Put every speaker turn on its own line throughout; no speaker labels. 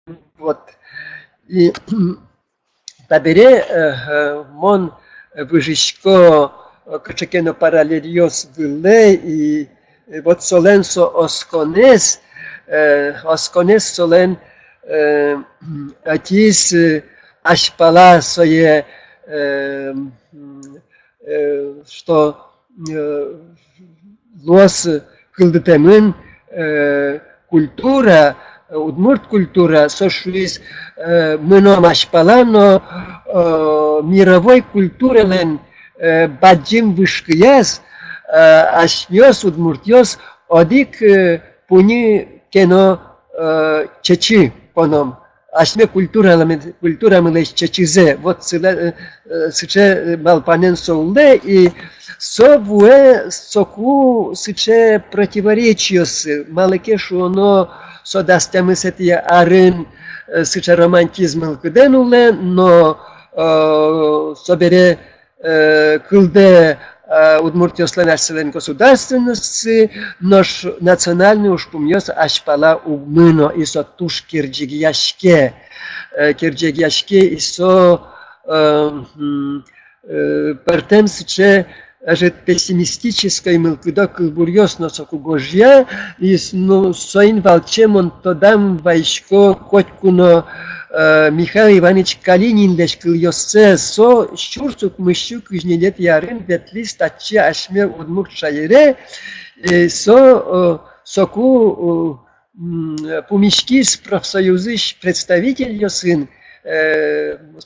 Вот. И табере мон выжишко качекено параллельос выле и вот соленсо осконес солен атис ашпала свое что лос кылдытемын культура удмурт культура сошлись мыном ашпалано мировой культурален баджим вышкияс ашнёс удмуртёс одик пуни кено чечи поном ашме культура мылеш чечизе вот сыче малпанен соулде и собуэ соку сыче противоречиос малыке шуно содастямы сетия арын сыче романтизм кыденуле но собере кылде Удмуртиослен арселен государственности, наш национальный ушпумьёс ашпала угмыно исо туш кирджигияшке исо партем сыче ажет пессимистической мылкыда кылбурьёс носоку гожья и соин валчем он тодам вайшко котькуно Михаил Иванович Калинин леш кыльёсце со щурцук мыщу кыжнелет ярын ветли статчи ашме удмурт шайре соку пумишки с профсоюзы представитель ёсын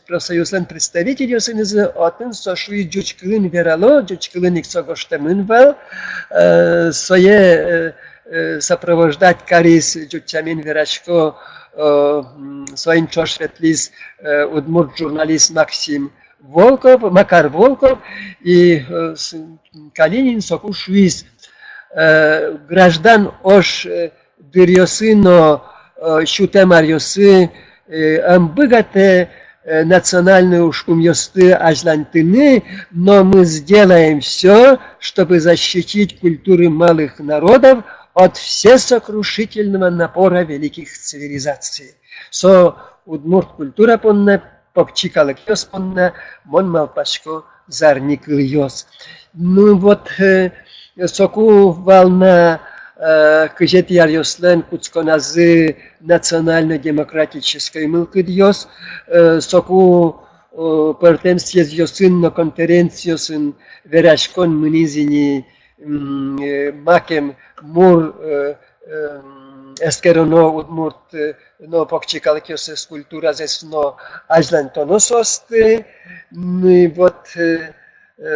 профсоюзлен представитель ёсын из отын сошуи джучкылын верало джучкылын иксогоштемын вал сое сопровождать карис джучамин верачко своим чошветлиз удмурт журналист Макар Волков и Калинин соку шуиз граждан ош дырьосы, щутемар ёсы амбыгате национальную ушкумьёсты ажлантыны, но мы сделаем все, чтобы защитить культуры малых народов от всесокрушительного напора великих цивилизаций. Со удмурт культура понна, попчикалык ёс понна, мон малпашко зарник ёс. Ну вот, соку волна кыжет ярёслен куцконазы национально-демократической мылкыд ёс, соку пертем съез ёсын на конференциясын верашкон мынизини макем мур эскероно удмурт но покчикалык ёс культура зес но ажлантонососты, ну вот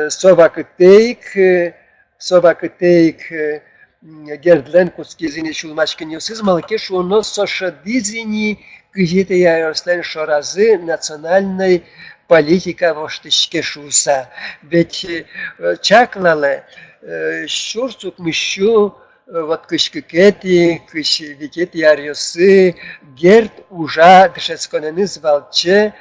совакытейк Гердлен кускизини шулмашкин ёсыз малыке шуно сошадизини кыжете ярёслен шоразы национальной политика воштышке шуса. Ведь чаклале шурцук мыщу вот кышкыкети, кышвикети ярёсы герд ужа дышецконеныз валче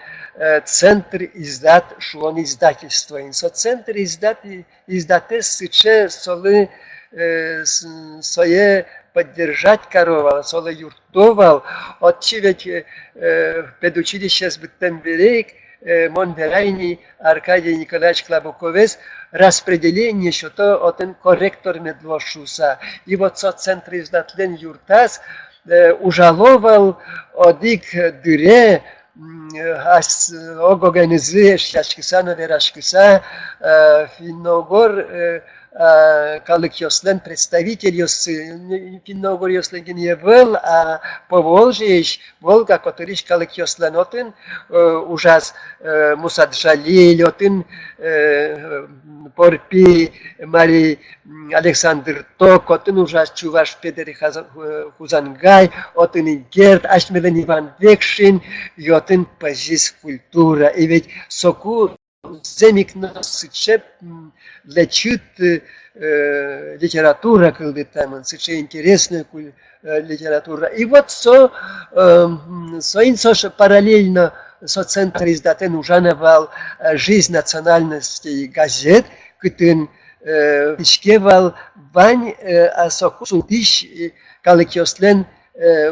центр издат шуон издательство. Инсо центр издате сыче солы свое поддержать коровал, соло юртовал, отчи ведь педучилище с Быттенберейк, Монверайни Аркадий Николаевич Клабуковец распределение, что то один корректор медлошуса. И вот со центр издатлен юртас ужаловал одик дыре, огогенизы, шашкиса, верашкиса, финогор, калык ёслен представитель ёсы, финогор ёслен геневел, а Поволжье, Волга, который калык ёслен отын, ужас Мусаджалиль, отын Порпи, Марий Александр Ток, отын ужас Чуваш Педери Хузангай, отын Герд, Ашмелен Иван Векшин, и отын Пазис культура. И ведь соку земик нас сычеп лечит литература, когда там сыче интересная литература. И вот параллельно со центр издатен ужановал жизнь национальностей газет, который ишкевал вань асоку сутиш калыкёслен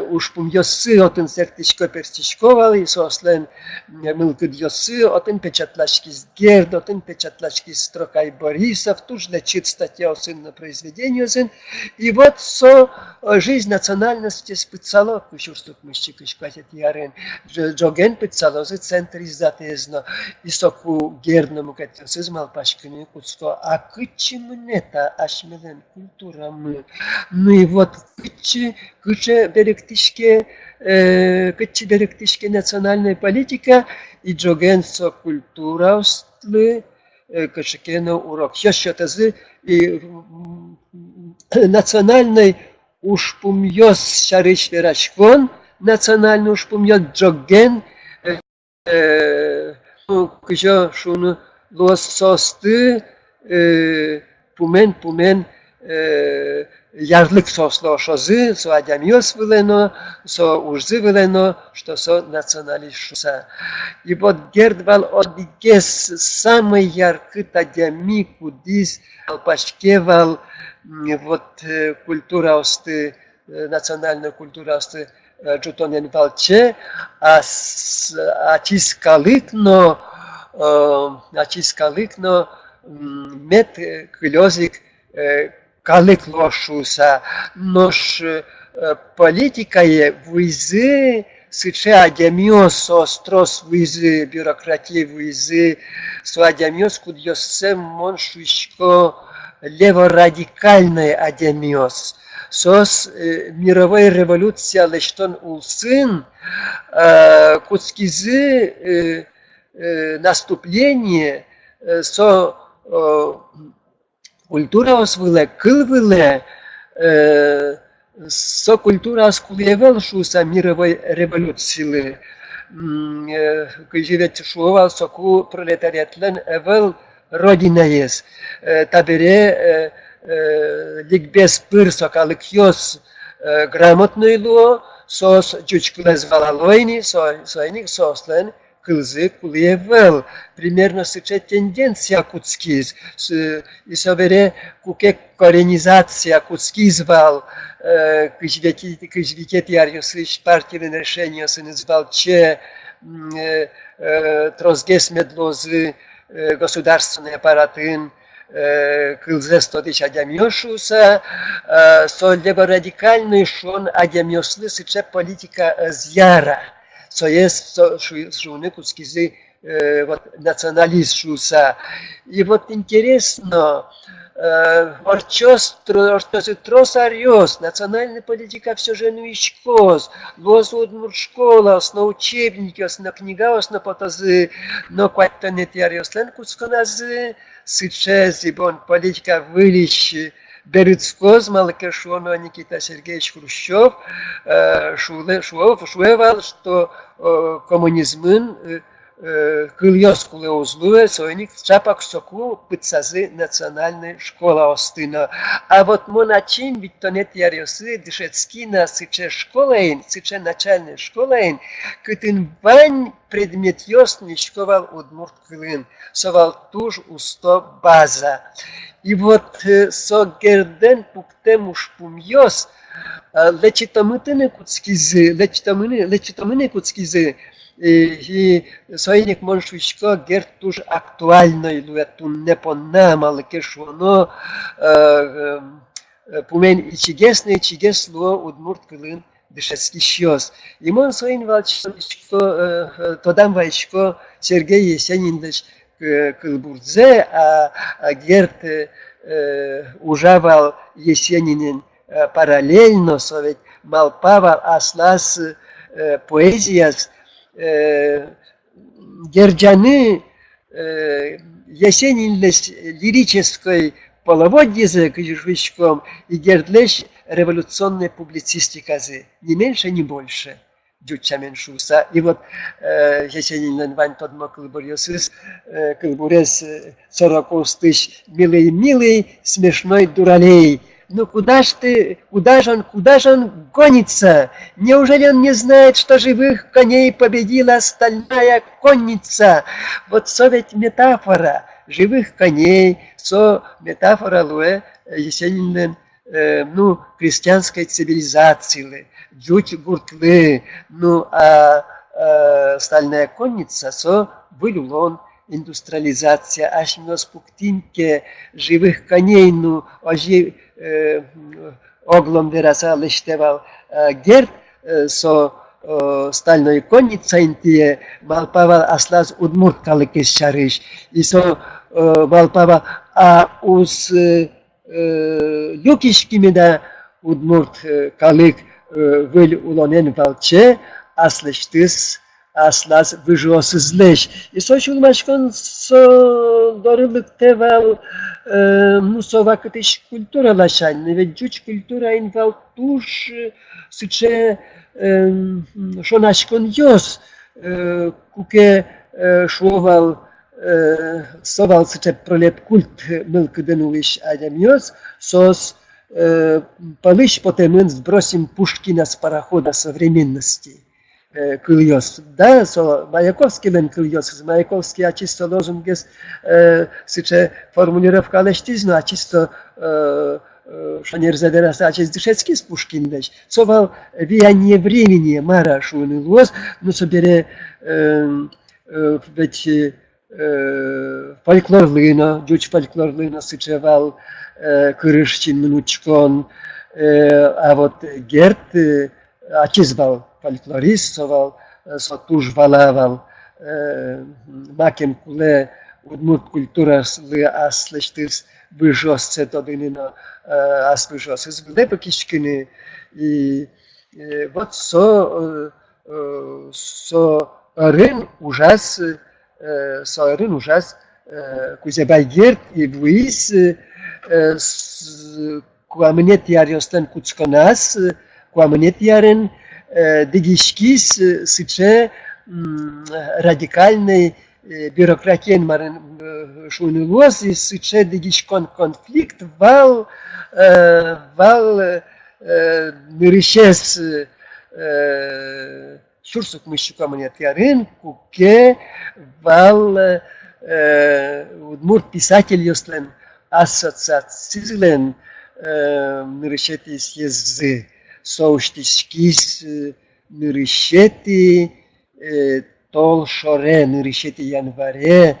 уж помьёсы отын сертишко перстишковал, и сослен мылкыдьёсы отын печатлашки с Герд, отын печатлашки с Строкай Борисов, туж лечит статья сын на произведение сын. И вот со жизнь национальности спецало, кучурстук мыщи кышкатет ярен, джоген спецало за центризатезно, и соку Гердному катёсы малпашкины куцко, а кычи мнета ашмелен культура мы. Ну и вот кычи беректишке национальная политика и джогенсо культура устлы кышекена урок. Еще тазы и национальный уж помьёс шарыч верашкон, национальный уж помьёс джоген, кыжо шуну лос состы, пумен, ярлык сосло шозы, со адямиос вылено, со ужзы вылено, что со националист. И вот Гердвал одигес самый яркий адями, кудис, алпашкевал, вот культура осты, национальная культура осты, джутонен валче, а чискалыкно, мет клёзик, калык лошуса, нож политика е визы, сыче адямиос острос визы, бюрократии визы, со адямиос кудьосем моншуишко леворадикальный адямиос. Сос мировой революция лештон улсын, куцкизы наступление, со культура освыле, кылвыле, со культура оскулевел шуса мировой революции. Кыжевет шуовал соку пролетариатлен эвел родина ес. Табере ликбез пыр сокалыкьос грамотный луо, сос джучкулез валалойни, соиник сослен, кылзы кулиевел. Примерно сыче тенденция куцкиз. И совере куке коренизация куцкизвал, кыжвикет ярьосыш партийное решение сынызвал че трозгес медлозы государственный аппаратын, кылзе стодыч адямиошуса, со леворадикальный шон адямиослы сыче политика зяра. Со есть шуны куцкизы вот националист шуса. И вот интересно, орчос тросариос, национальная политика все же нуишкос, лозудмур школа, на учебники, на книга, на потазы, но кватта не тяриослен куцконазы, сыче зибон политика вылищи, Берецкоз, Малакешуоно, Никита Сергеевич Хрущев, шуевал, что коммунизм кыльёс куле узлуе, сойник чапак соку пыцазы национальной школа остына. А вот моначин, ведь то нет яриосы, дышецкина, сыче школаин, сыче начальная школаин, кытын вань предмет ёс нишковал удмурт кылын, совал туж усто база. И вот со герден пуктем уж пумьёс, лечитамытыны куцкизы, и союзник Моншвичко герд туж актуальный, луэтун не понамал, кешуно, пумен и чигес луо удмурт кылын дышецкий щёс. И мон союзник Валчко, тодам вайчко Сергей Есенинович Кылбурдзе, а герд ужавал Есенинин параллельно, совет малпавал аслас поэзияс, Герджаны Есенинлес лирической половодьезе кыжвичком и гердлеш революционной публицистиказе, не меньше, не больше. Дючаменшуса. И вот Есенин вань подмо кылбурьосыз, кылбурез 40 тысяч милый, смешной дуралей. Ну куда же он гонится? Неужели он не знает, что живых коней победила стальная конница? Вот со ведь метафора живых коней, со метафора луэ Есенин ну, крестьянской цивилизации, джуть гуртлы, ну, стальная конница, со вылюлон индустриализация, аж нос пуктинке живых коней, ну, ожи оглом вераса лиштевал герд, со стальной конница интие малпава аслаз удмурткалык из шарыш, и со малпава уз Люкишкими да удмурт калык выл улонен валче, аслыштыс, аслаз выжосызлеш. И сочул машкон со дорылык тевал, ну, со вакытыш культура лашань, ведь джуч культура инвал туш, сыче, шонашкон йос, куке шовал, совал сыче пролет культ мылкыденуиш адемьёс, сос полыш потемын сбросим Пушкина с парохода современности. Кыльёс, да, со Маяковский лен кыльёс, Маяковский чисто лозунгес, сыче формулировка лештизна, а чисто шанерзадерас, чисто дышецкий с Пушкин леш. Совал вияние времени мара шуны лоз, ну собере ведь фольклорлыно, джуч фольклорлыно сычевал Кырышчин Мнучкон, а вот Герд очизвал фольклорист, совал, сотуж валавал, макен куле удмурт культура сли аслештыс выжосце тодынino асвыжосыз где покишкины и вот со рын ужас кузебай Герд и Луис куамнет яриостен кучконас, куамнет ярен дигишкис сыче радикальный бюрократиен марен шунылоз и сыче дигишкон конфликт вал нырышес шурсук мыщу куамнет ярен куке вал удмурт писатель ёстлен ассоциациялен нырышетис еззы соуштишкис нырышети тол шоре нырышети январе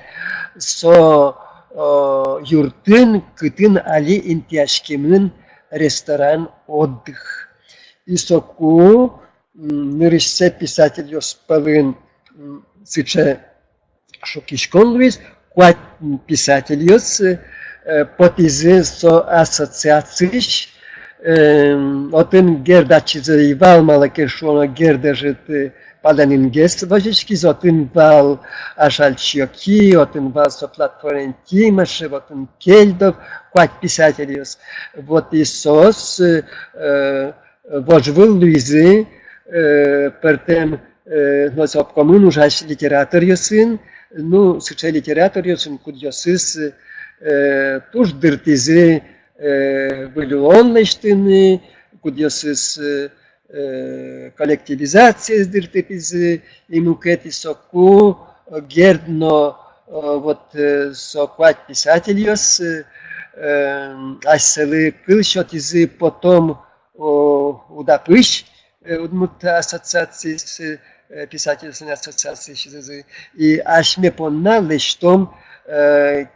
со юртын кытын али интяшкемын ресторан отдых. И соку нырышсе писатель ёспалын сыче шокишкон луис, куат писатель ёс потизы со ассоциациш, отын гердачизы и вал малакешона гердажит паданин гест вожичкиз, отын вал ашальчьоки, отын вал со платформентимаши, отын кельдов, куат писатель ёс. Вот и сос вожвыл луизы, пертем нос обкомын ужаш литератор ёсын, ну, сыче литератор ёсын, куд ёсыс туж дыртизы вылюонныштыны, куд ёсыс коллективизация дыртипизы, ему кэти соку гердно вот соквать писатель ёс, айсылы кылшотизы потом удапыш, удмут ассоциации писательской ассоциации, и ашме понналы, что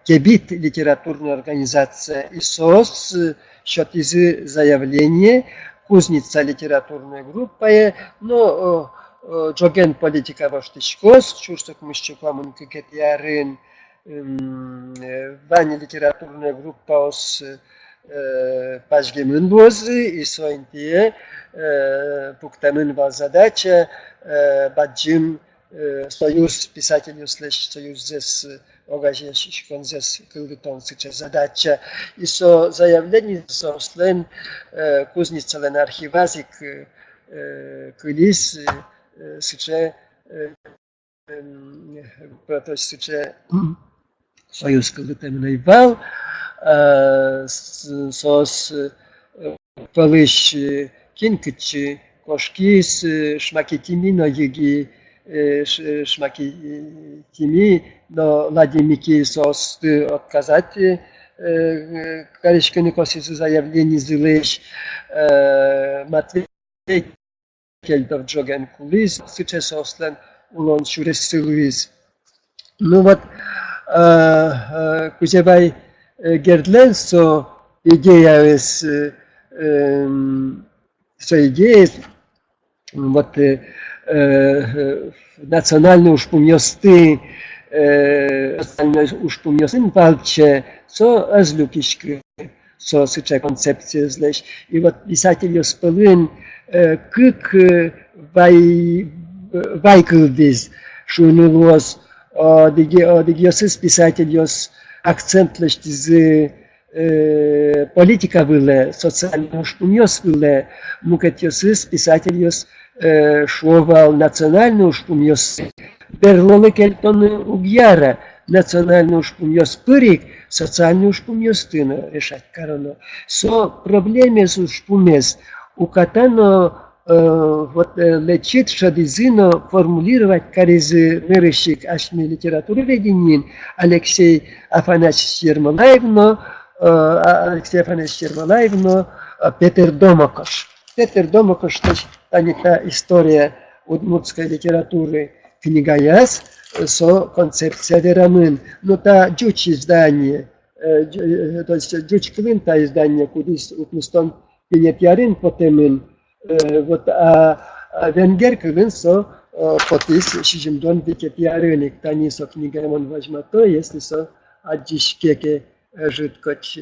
кебит литературная организация и СОС, счет из заявления, кузница литературная группа, но джоген политика воштичкос, чурсок мыщукламын кекетярын, ваня литературная группа с пажгемын возы, и соинтие, пуктамын вал задача, баджим союз писателей слэш союз здесь огажешкон здесь кылгытон сыча задача и со заявление со слен кузница лен архивазик кылис сыча проточ сыча союз кылгытон вал сос палыш кинкичи кошкис шмакетими но еги шмакетими но ладимики сос отказать Karışkını kosizu zaявление zılış Matvey Keldov Jogen kulis, сейчас осlan улон şuresi. Ну вот, Кузевай Гердленсо идея со идеей вот национальной ушпумьосты национальной ушпумьостын валче со азлюкишки со сыча концепция злещ. И вот писатель Йоспылын как вайкылдиз шунылос Дигиосыз писатель йос акцентлеш дизи политика выле, социальный ушпумьос выле, мукетьосыз писатель йос шуовал национальный ушпумьос. Берлолы кельтоны угьяра национальный ушпумьос пырик, социальный ушпумьос тына решать корону. Со проблеме с ушпумес у катано вот лечит шадизино формулировать каризы нырыщик ашми литературы веденин Алексей Афанасьевич Ермолаевно Петр Домокош. Петр Домокош, это та история удмуртской литературы книга яс со концепция верамын. Но та дючь издание, то есть дючь квинта издание, кудис укнустон пинетярин потемын. Вот, венгер кылынсо потис шижимдон викетиарыник танисо книгамон важмато, если со аджишкеке жидкоч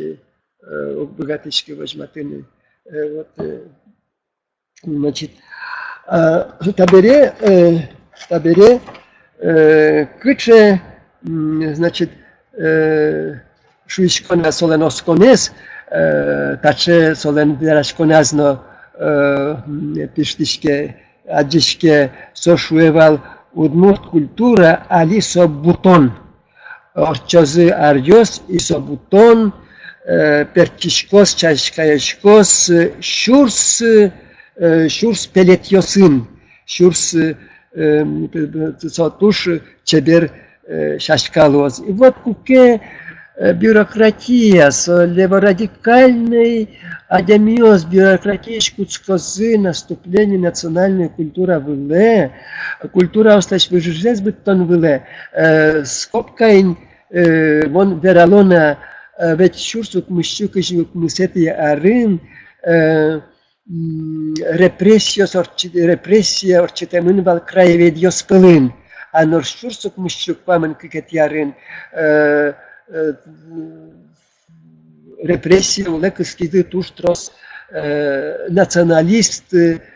богатышки важматыны. Вот, значит, табере кыче, значит, шуишкона соленосконес, таче солен верашконазно пиштишке, аджишке сошуевал удмурт культура, али со бутон. Орчозы арьос и со бутон, пертишкос, чашкаешкос, шурс пелетьосын, шурс сотуш чебер шашкалоз. И вот куке бюрократия, леворадикальный адемиоз, бюрократия шкутскозы, наступление национальной культуры выле, культура осталась выжижать бытон выле, скобкайн вон вералона, ведь шурсут мыщук и живут мысети арын, репрессия орчитемын вал краеведьос пылын, а нор шурсут мыщук памын кикет ярын, репрессия улекыскиды туштрос националист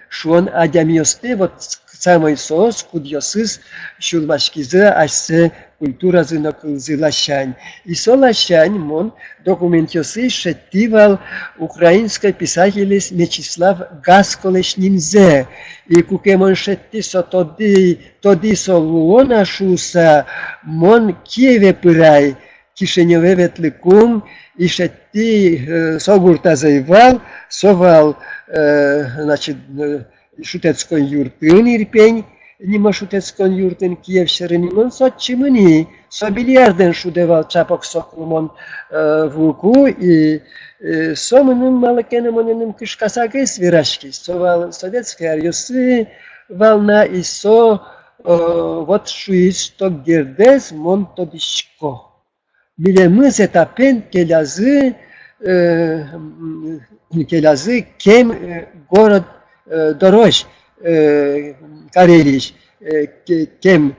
шуон адямиосте вот самой сос кудьосыз шулмашкизы ашсе культура зынокылзы лащань. И со лащань мон документиосы шеттивал украинской писатель Мечислав Гасколеш Нимзе. И кукемон шетти со тоди со луона шуса мон Киеве пырай, Кишиневе ветликум, и шетти согурта заевал, совал, значит, шутецкой юртын ирпень, нима шутецкой юртын Киевшерин, сотчимыни, со бильярден шудевал чапок соклумон вуку, и сомыным малакенемоненым кышкасагыс вирашки, совал советские арьосы волна, и со вот шуис, что гердес мон тодишко. Билемыз этапен келязы кем город дорож Карелиш, кем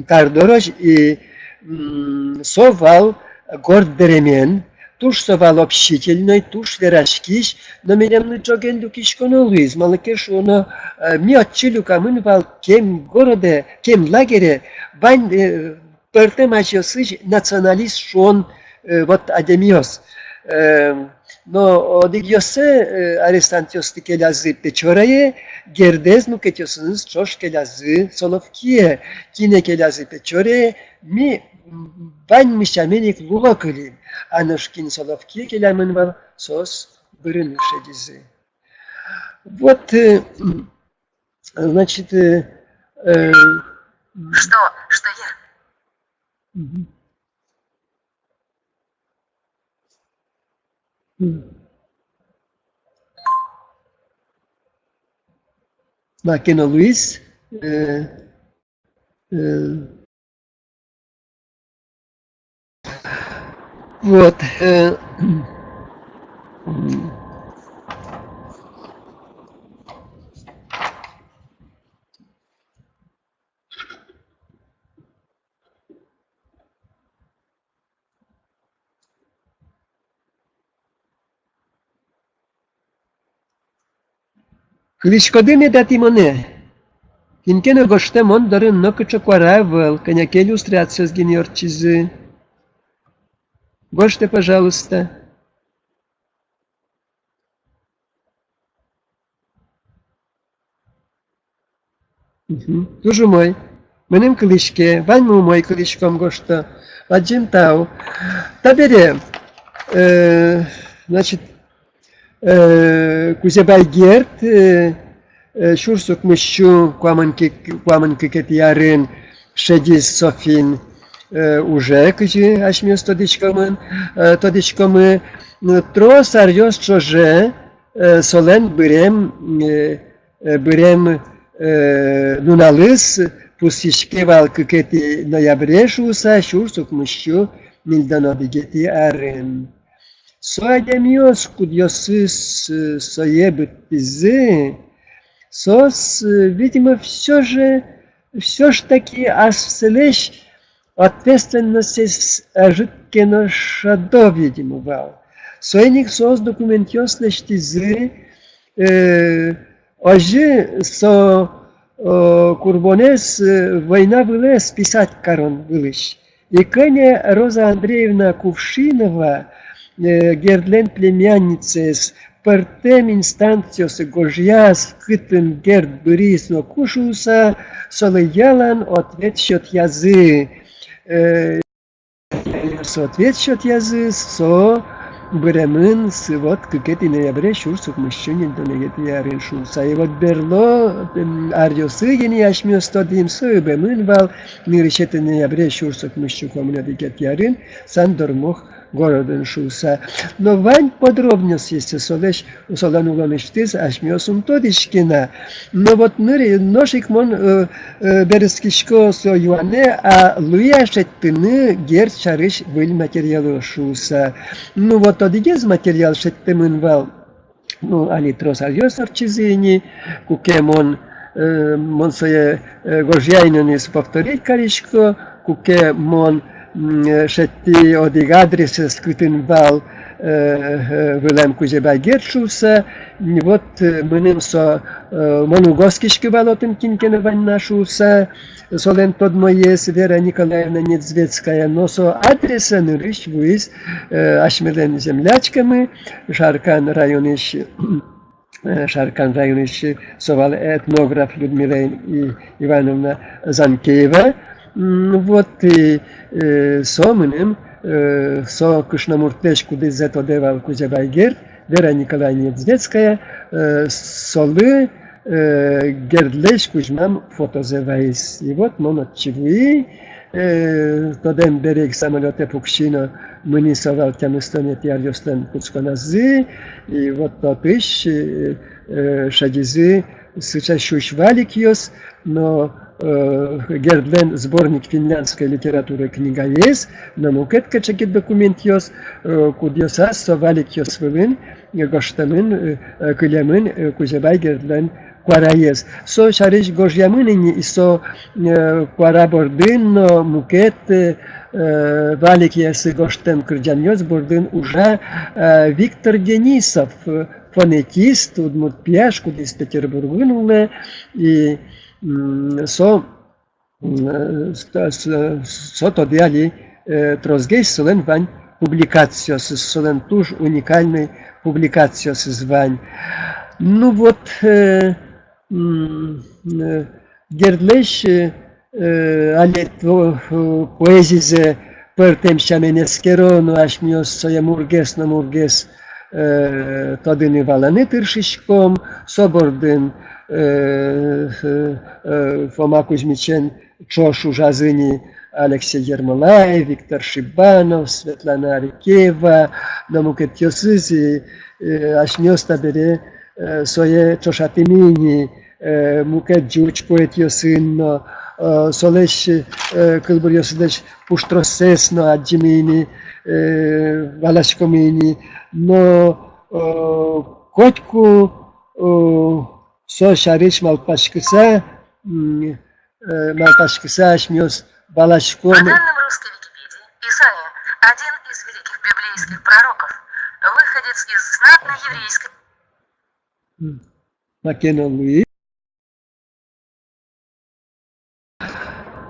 кардорож и совал город Деремен, туш совал общительный, туш верашкиш, но менемны джоген люкишконолуиз, малакеш оно ми отчилюкамын вал кем городе, кем лагере, вань Пертем ачосыч националист шон вот адемиос. Но дигиосе арестантиости келязы печорае, гердез ну кетиосыныз чош келязы соловкие, кине келязы печорае, ми бань мишаменик луга кылим, анышкин соловкие келямын вал сос бырын шедизы. Вот, значит,
Что я?
Máquina Luiz, вот, Кличкодини да Тимоне. Кинкене гоште мондарин нокчо кваравел, коняке иллюстрация с гениорчизы. Гоште, пожалуйста. Тоже мой. Менем кличке, ваньму мой кличком гошто. Один тау. Табере, значит, Кузебай Герт, Шурсук мыщу, куаманки кетиярин, шедис Софин, уже кыжи ашмиос тодичкомы, трос арьос чоже, солен бырем нуналыс, пустишкевал кыкети ноябре шуса, шурсук мыщу, мильданобигети арин. Соадемиос кудьосыс соебытизы, сос, видимо, все ж таки асвселеш ответственность житкено шадо, видимо, вал. Соеник сос документиос лештизы, ожи со курбонес война вылез писать корон вылыш. И Кэня Роза Андреевна Кувшинова, Гердлен племянница с пертем инстанциос гожьяс кытын герд бырис но кушуса солыялан ответ счет язы. Ответ счет язы со бремын с вот кыкет и ноябре шурсук мужчине до негет ярин шурса. И вот берло арьосы гени ашмиос тодим сою бемын вал ниришет и ноябре шурсук мужчине комуня дегет ярин сан дормох городен шуса. Но вань подробность есть, соленулонештиз, ашмиосум тодишкина. Но вот ныри ношик мон берескишко со юане, а луяшеттыны гер чарыш выль материалу шуса. Ну вот одигез материал шеттымын вал, ну али трос альёсар чизини, куке мон сое гожьяйнен из повторить каришко, куке мон шетти оdig адреса скрытын вал вылем Кузебай Гершуса, вот мынем со монугоскишки валотын кинкене ванна шуса, солен тод моес Вера Николаевна Недзвецкая, но со адреса нырыш вуиз ашмелен землячками, Шаркан районыш совал этнограф Людмила Ивановна Занкеева. Вот и со мынем, со Кышнамуртеш, куда зато девал Кузебай Герд, Вера Николаевна Недзвецкая, солы Гердлеш Кузьмам фотозевайс. И вот монотчевуи, тодем берег самолета Пукшино, мыни совал тямыстонет ярдёстен Куцконазы, и вот тотыш шадизы сычащущ валикьёс, но Гердлен сборник финляндской литературы книга есть, но мукет качекет документ есть, кудьоса совалик есть вывын, гоштамын, кылямын, Кузебай Гердлен квара есть. Со шариш гожьямын и со квара бордын, но мукет валик есть гоштем кырджаньёс бордын уже Виктор Денисов, фонетист, удмуртпияш, куда из Петербурга, и со тодиали трозгейс солен вань публикациос, солен туж уникальный публикациос звань. Ну вот, Гердлеш алет поэзизе пертем шаменескеро, но аж миос соя мургес на мургес тодыны валаны тыршишком, собордын Фома Кузьмичен чошу жазыни Алексей Ермолаев, Виктор Шибанов, Светлана Арикеева, Намукетьосыз и Ашнёста бере Сое Чошатимини, Мукеджуч поэтьосынно, Солеш Кылбурьосыдеш Пуштросесно Аджимини, Валашкомини, но Котку Со Шариш Малпашкыса, Ашмёс Балашком.
По данным русской Википедии, Исаия – один из великих библейских пророков, выходец из знатной еврейской...
Макена Луи.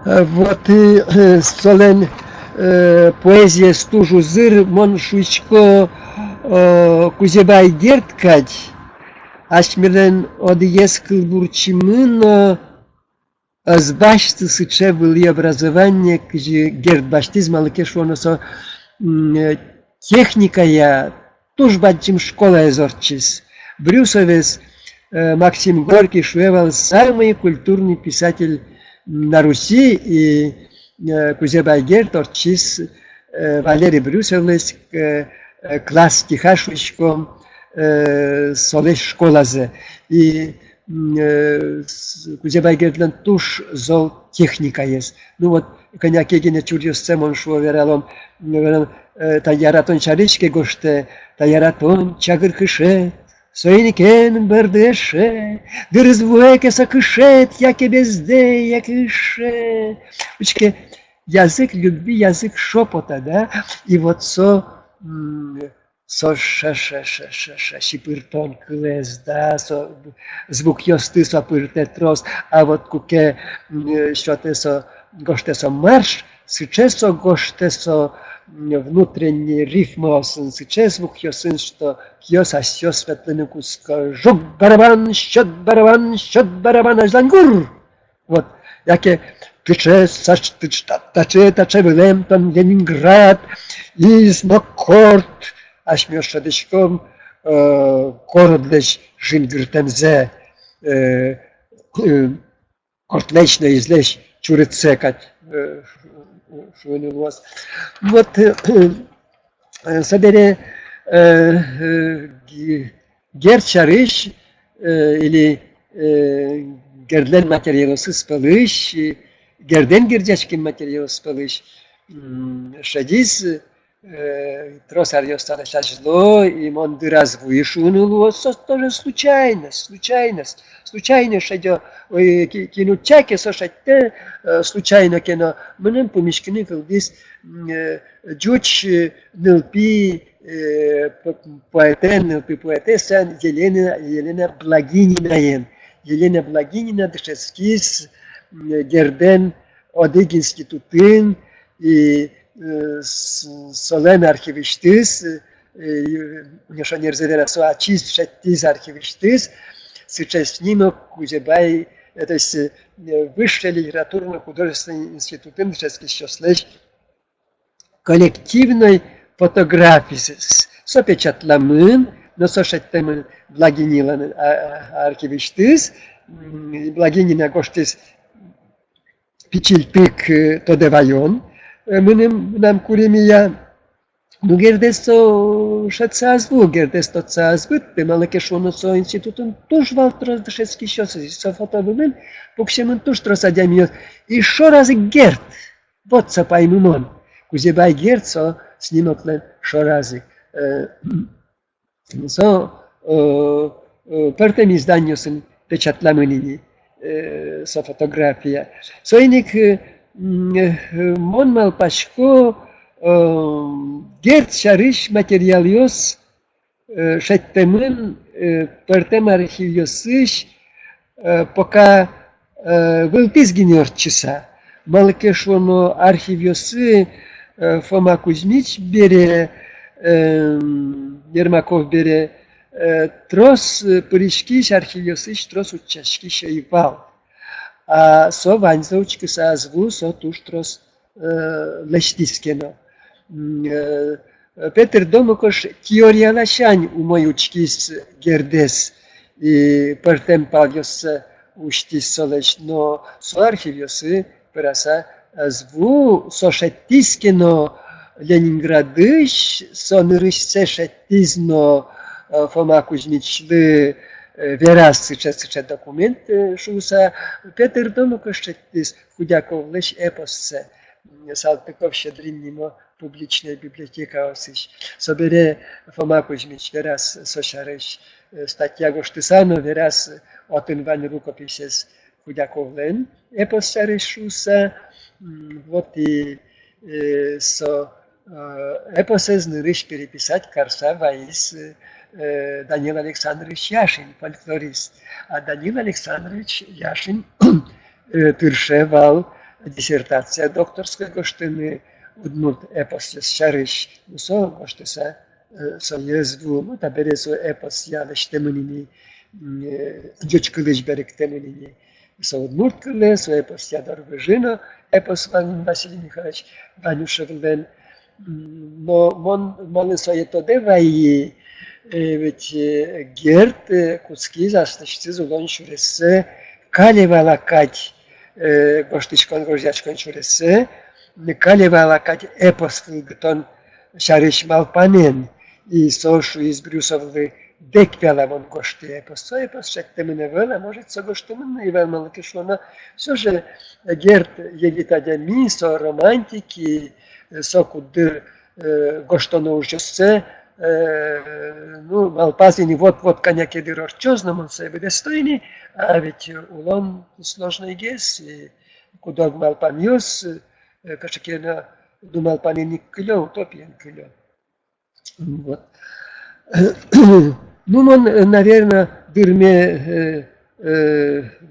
Вот и Солен поэзия стужу зыр, мон шуичко Кузебай Герткать, Ашмирен одиес Кылбурчимын, Сбашты сыче были образование, где гердбаштиз малыкешоносо техника я туж бачим школа изорчис. Брюсовец Максим Горький шуевал самый культурный писатель на Руси, и Кузебай Герд орчис Валерий Брюсовец класс стихашвичком солеш школазе. И Кузебай Гердлен туш зол техника есть. Ну вот, коняк егине чурьёс цемон шуо вералом, та яратон чаричке гоште, та яратон чагыр кышет, сойникен бердеше, дырзвуэке сакышет, яке безде, яке ше. Учке, язык любви, язык шепота, да, и вот со шипыртон клес, да, со звук ёсты со пыртетрос, а вот куке что-то со гоште со марш, сейчас со гоште со внутренний рифмос, сейчас звук ёсын, что кьёс асё светлыны куска, жук барабан, счет барабан, аж лангур. Вот, яке тыче Вилемтон, Ленинград, Изнокорт, Ашмёшадышком Кородлеш Жингртензе Кортлечно излеш Чурыцекать Шуэнилос. Вот собере Герчарыш или Гердлен материалосы спалыш, Герден Гердячкин материал спалыш, Шадиз трос арьёстана шашло, и монды развышунуло, тоже случайность, шадё, кину чаке сошатте, случайно кино, мнем помешкины колдис, джуч нлпи поэтесса Елена Благинина, Елена Благинина, дешескис, Герден, одыг институтын, и Солен архивиштис, нешанер зеверасу ачист шаттиз архивиштис, сейчас снимок Кузебай, то есть высший литературно-художественный институт, сейчас еще слышь, коллективной фотографии с опечатламын, но сошаттемын Благинилан архивиштис, Благинина гоштис пичильтык тодевайон, нам куримия, ну гердесо шацазву, гердесто цазвыт, пемалекешоно со институтын туж валтрос дешецкий счёс, со фотовымен, пуксемын туж тросадямиот, и шо раз герд, вот со паймымон, Кузебай герд со снимоклен шо разы. Со пертем изданьосын печатламынини со фотография. Сойник мон малпашко герд шарыш материалиос шеттемын пертем архивиосыш пока вылтыз генерчиса. Малкешоно архивиосы Фома Кузьмич бере, Ермаков бере, трос пыришкиш архивиосыш трос учашкиш ивал. А со ваньзаучка созву, со туш трос лештискено. Петр Домокош теориялашань у моючкис гердес и пертем павьос уштис солеш, но со архивиосы пыраса зву сошеттискино Ленинградыш, сонырышце шеттизно Фома Кузьмичлы верас сыча документ шуса Петр Домука шеттиз худяковлыш эпосце Салтыков щедриннимо публичная библиотека осыш. Собере Фома Кузьмич верас сошарыш статья гоштысано верас отынвань рукописес худяковлен эпосце решуса. Вот и со эпосез нырыш переписать Карса Ваис Данил Александрович Яшин, фольклорист. А Данил Александрович Яшин пиршевал диссертация докторской гоштыны удмурт эпос шарыш. Со гоштыса со езву, ну табере со эпос ялыш темынини, джочкылыш берег темынини. Со удмурт кылы, со эпос ядор выжино, эпос Василий Михайлович Ванюшевлен. Но мон со это девай ведь Герт Куцки застачцы зулон шуресе калевалакать гоштичкон гожячкон шуресе калевалакать эпос филгтон шариш малпанен и сошу из Брюсовлы деквела вон гошти эпос. Со эпос шектемine вела, может со гоштемine и вел кишлона. Все же Герт елитадя мисо романтики сокудыр гоштоно ужесе ну, Малпазини вот коня кедыр орчозном, он себе достойный, а ведь улом сложный гес, куда Малпаньос, кашекена думал панини кило, утопиен кило. Вот. Ну, он, наверное, дырме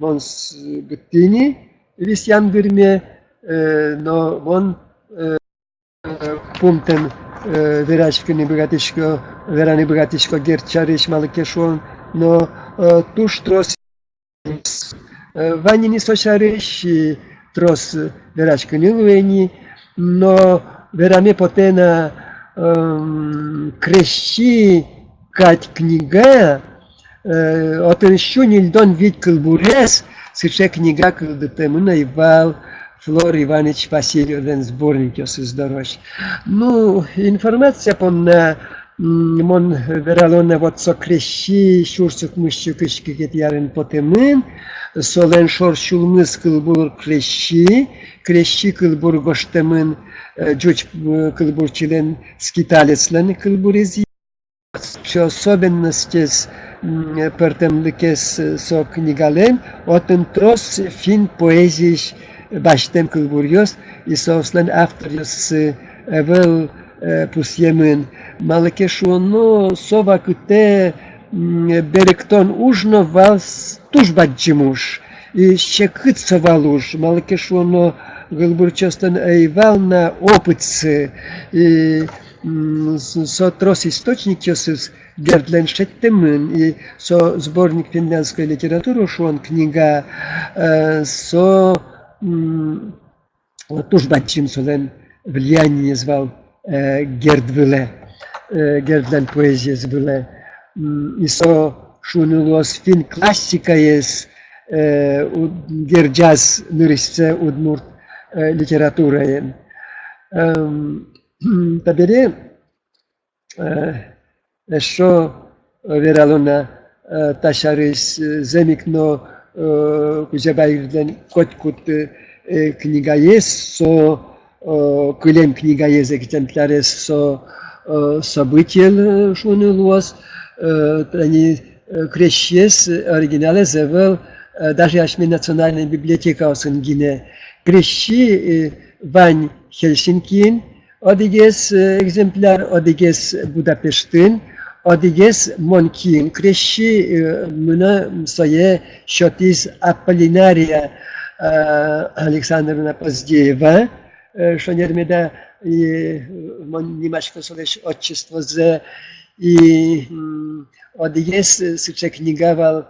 он с Гыттини, висян дырме, но он пунктен Верачкини богатишко, верани богатишко герчариш малыкешон, но туш трос вани не сошариш трос верачкини луени, но вераме потена крещи кать книга, отен щунил дон вид кылбурес, сыче книга кылдытемына ивал Флор Иванович Васильевен сборник создорож. Ну, информация понна мон вералона вот со крещи, шурсук мыщу кышки ярен потемын, солен шор шулмыс кылбур крещи кылбур гоштемын, джуч кылбур чилен скиталецлен кылбурези. Что особенности с пертемликес со книгален, отен трос фин поэзии Баштем кылбурьос и сослен авторьос эвел пусьемен малакешуоно сова куте беректон ужно валс тужбаджимуш и щекыцовал уж малакешуоно кылбурчостен эйвал на опытцы и со трос источникес Гердлен Шеттемен и со сборник финляндской литературы шон книга со Тужбатчим солен влияние звал Гердвиле, Гердлен поэзия звиле. И со шунулос фин классика есть герджаз нырисце удмурт литература. Табере что вералона ташарис земикно Кузебайрден коткут книга есть, со кулем книга есть экземплярес со события шунилуас, они крещес оригинале зевел даже ашми национальная библиотека осенгине крещи вань Хельсинкин, одигес экземпляр, одигес Будапештин, одигес Монкин, крещи мына сое шотиз Аполлинария Александровна Поздеева, шонермеда немашко солеш отчество за и одигес сыче книгавал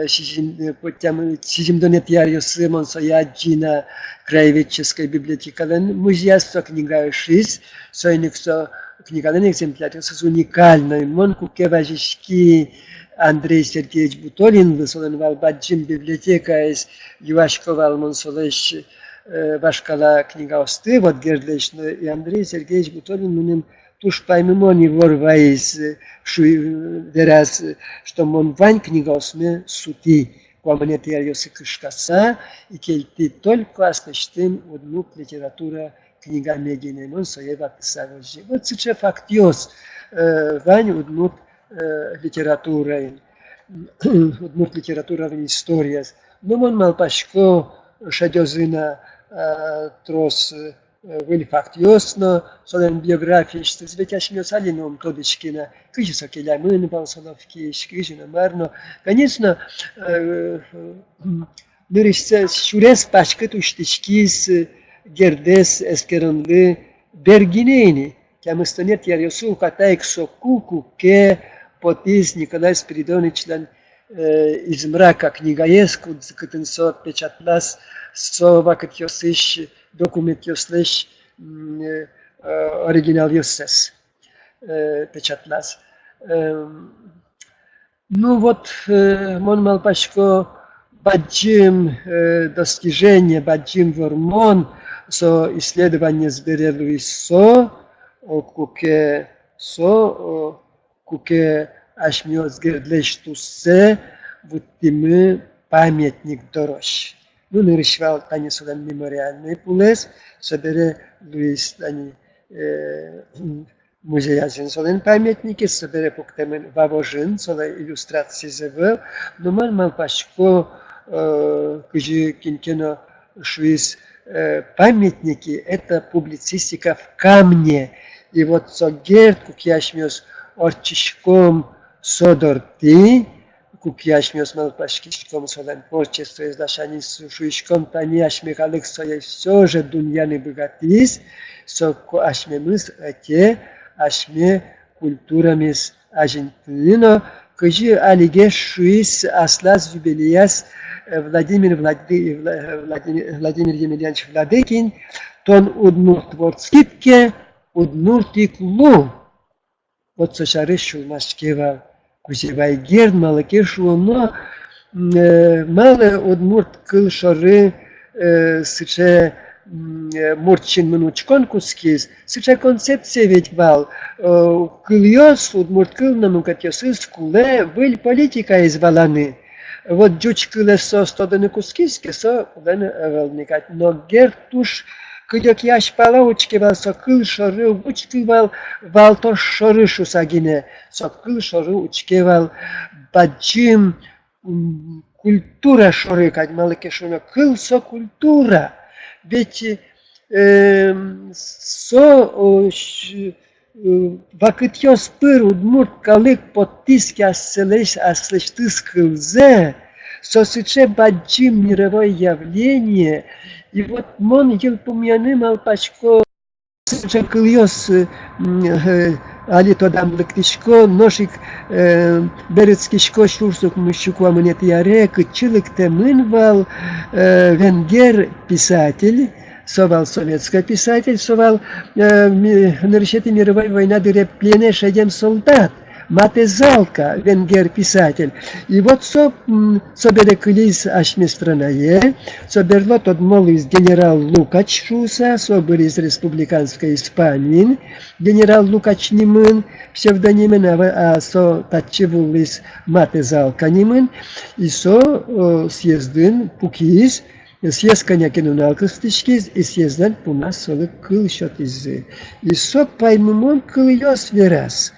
Сизимдонетьярью Симон Сояджина краеведческой библиотекален музея со книга шиз, сойник со книгален экземплярю с уникальной монку кеважишки Андрей Сергеевич Бутолин высолен валбаджим библиотека из Юашковал Монсолеш başkala kniga osty, вот Гердлешно и Андрей Сергеевич Буторин муним туш паймемони ворвайс, верас, что мон вань книга осме сути, куаманет ярьосы кышкаса, и кельти только аспештым одну литература книга медийная, он соева писавожи. Вот сейчас фактиос вань одну литература, одну литература в истории. Но мон малпашко шадёзына трос вели фактиосно, солен биографии, что зветяшмё салином тодычкина, кыжиса келямын балсаловки, шкыжина марно. Конечно, нырышса шурес пашкы туштичкис гердес эскеранлы бергинейни, кямыстонет ярьосу катайк сокуку ке потис Николай Спиридонович из мрака книгаеску, кытынсо печатлас, со вакыт йосыш документ йослеш оригинал йосес печатлас. Ну вот, мон малпашко баджим достижение, баджим вормон, со исследование сберелуисо, куке ашмиоц гердлеш туссе, вот мы памятник дорож. Ну, нарисовал Таня Солен мемориальный пулес, собере Луис Тани музея Солен памятники, собере поктемен вавожин, соле иллюстрации зевел, но мал пашко, кыжи кинкено шуис памятники, это публицистика в камне. И вот согерт, кукьяшмёс орчишком содорти, кукьяшмёс малпашкишком солен порчество издашани сушишком тани ашмекалык соя все же дуньяны богатис, соко ашмемыс эте, ашме культурамис Аргентино, кыжи алиге шуис аслас юбилеяс Владимир Емельянович Владыкин, тон уднур творцкитке, уднуртиклу. Вот сошары шулмашкева кузевай герд малаке шулно мало удмурт кыл шары сыче мурчин минучкон кускиз, сыче концепция ведь вал кыльёс удмурт кыл намукатьёсыз куле выль политика изваланы. Вот джуч кыле со стоданы кускизке со кулene эвелникать, но гертуш кыдёк яш пала учкевал со кыл шары учкевал вал то шары шусагине, со кыл шары учкевал баджим культура шары кадмалыке шуно кыл со культура. Ведь вакыт ёс пыр удмурт калык подтиски аслеш тыскылзе, сосыче баджим мировое явление. И вот мон ел помяны малпачко сыче кыльёс али тодам лыктишко ношик берецкишко шурсук мыщуку амынет яре кычылык темын вал венгер писатель, совал советский писатель, совал на решете мировой войны дыре плене шедем солдат. Матезалка, венгер писатель. И вот собере кылис ашми страное, соберло тот молис генерал Лукач Шуса, собер из республиканской Испании, генерал Лукач Нимын, псевдонимен, а со татчевулис Матезалка Нимын, и со съездын пукис, съезд конякину налкостичкиз, и съезден пунас солы кыл счет изы. И со паймумон кыльёс верас.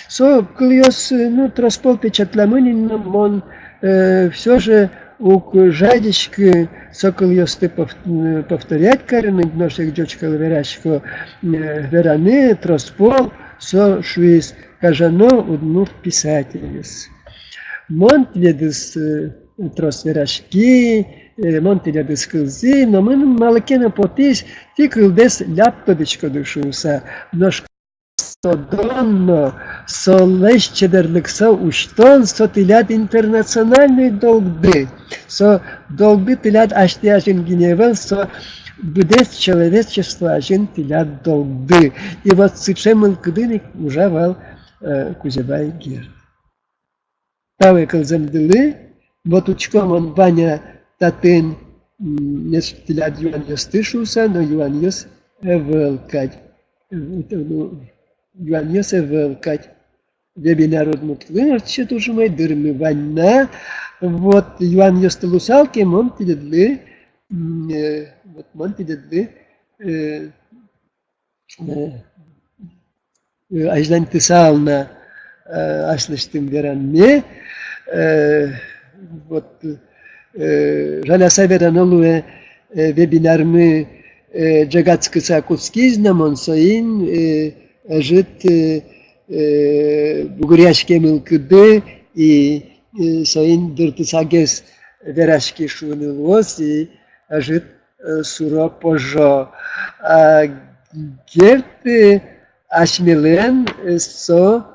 Со кыльёс, ну, троспол печатламынин, но мон все же у жадички со кыльёсты повторять карны, гношек джочкал верашко вераны, троспол, со шуис кажано уднур писательес. Монт ведыс трос верашки, монт ведыс кылзы, но мы малакена потис, ти кылдес ляптодичко душуса, нож Содонно, солещедерлыкса уштон, со тылят интернациональный долгды, со долгды тылят ашти ажин геневел, со бдес человечество ажин тылят долгды. И вот сычемыл кыдыник ужавал кузевай гер. Тавы кылзем дылы, вот учком он Ваня Татын несколько лет Юан Йос тышуса, но Юан Йос эвелкать. Юан Йос эвелкать. Вебинар удмуртлы, что тоже мы дырмы ванна. Вот Юан Йос тылусалки, мон пидедлы, вот мон пидедлы, аждан тысална, ашлыштым веранне, вот Жаляса веранулы вебинармы Джагатскыса Куцкизна, Монсоин, жит Бугуряшке Мылкыды и Соин Дыртысагес Верашки Шунылвос и жит Суро Пожо. Герт Ашмилен со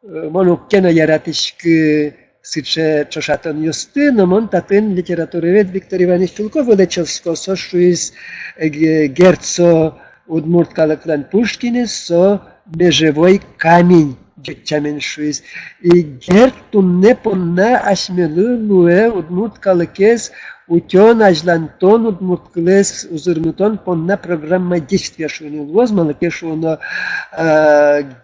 Монуккена Яратышкы Сыче Чошатон Юстына, мон татын литературовед Виктор Иванович Чулков удачевско сошу из герцо удмурт калаклан Пушкинес со межевой камень джетчаменшуиз. И гертун не понна ашмелы луэ удмурт калакес утен ажлантон удмурт клес узырмутон понна программа действия шунил возмала кешуно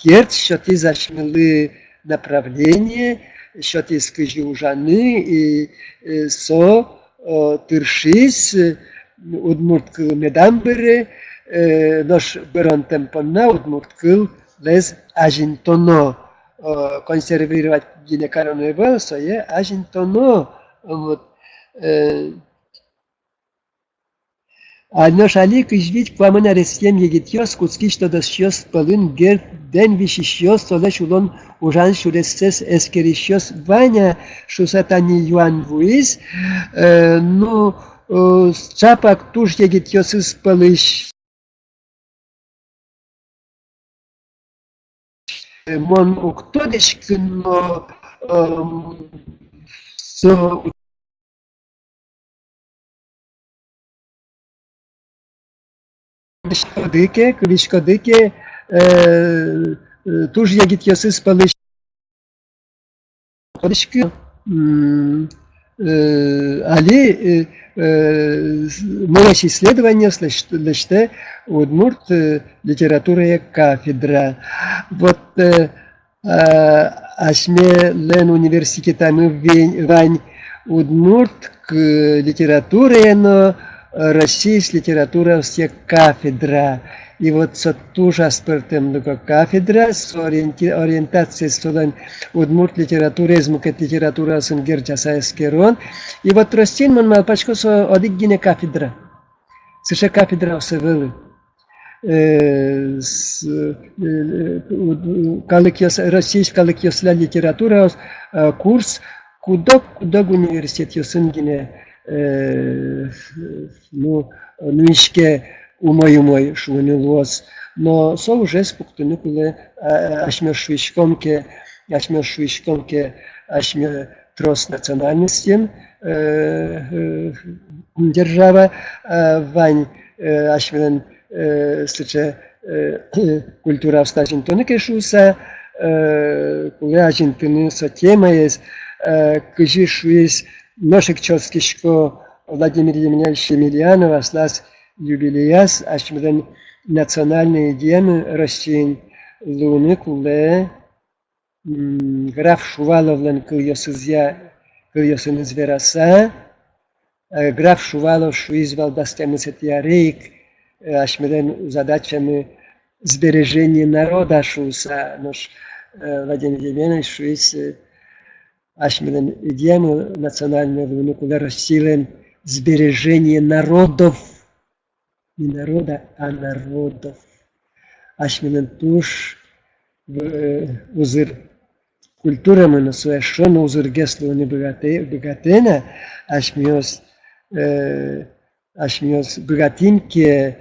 герц счеты зашмелы направление счет из Кыжиужаны и со тыршис удмурткыл медамбере наш берон темпона удмурткыл лез ажинтоно консервировать гинекарону вел сое ажинтоно вот Альнош али кыжвить квамына ресем егитьёс куцкиш тодосьёс пылын гер ден вишищёс солеш улон ужан шуресес эскерищёс ваня шусатани юан вуиз ну чапак туш егитьёс из пылыш мон уктодеш кыно со Клишкодыке, туж ягит ясы спалыш, али мои исследования слышите удмурт литература кафедра. Вот ашме лен университетами вань удмурт к литературе, но Российская литература все кафедра. И вот с тужа спертем кафедра с ориентацией студент удмурт литература, измукет литература сенгер часаескерон. И вот растин мон малпачко со одиггине кафедра. Сыше кафедра осевели. Российская литература курс кудок университет йосынгине ну, нуишке умой шунилос, но со уже спуктуны куле ашмешвишкомке, ашме трос национальностен держава, вань ашмелен сличе культура встачентоны кешуса, куле ажентыны со тема есть, кыжишуис Ношек Чоскишко Владимир Емельянович Емельянов ослас юбилеяс, ашмеден национальные идеи России луны куле граф Шувалов кыльосын звераса, граф Шувалов шуизвал дастемисет ярейк, ашмеден задачами сбережения народа шуса, наш Владимир Емельянович шуис Ашмилен идеями национального вынукуля силен сбережение народов, не народа, а народов. Ашмилен туш узыр культура мы на своей шону узыр гесло не богатена, ашмиос богатинки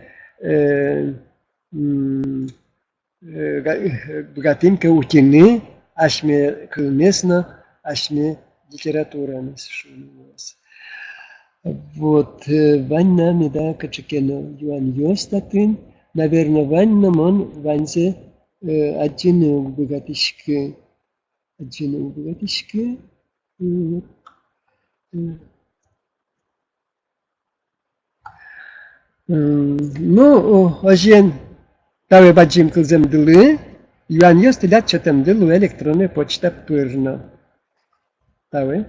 утины, ашме клмесно ашме литература нас. Вот ванна меда качекена юан йостатын, наверное, ванна мон ванзе один богатышки, Ну, ожен таве баджим кылзем дылы, юан ёс тилят чатам дылу электронная почта пырно. Таве.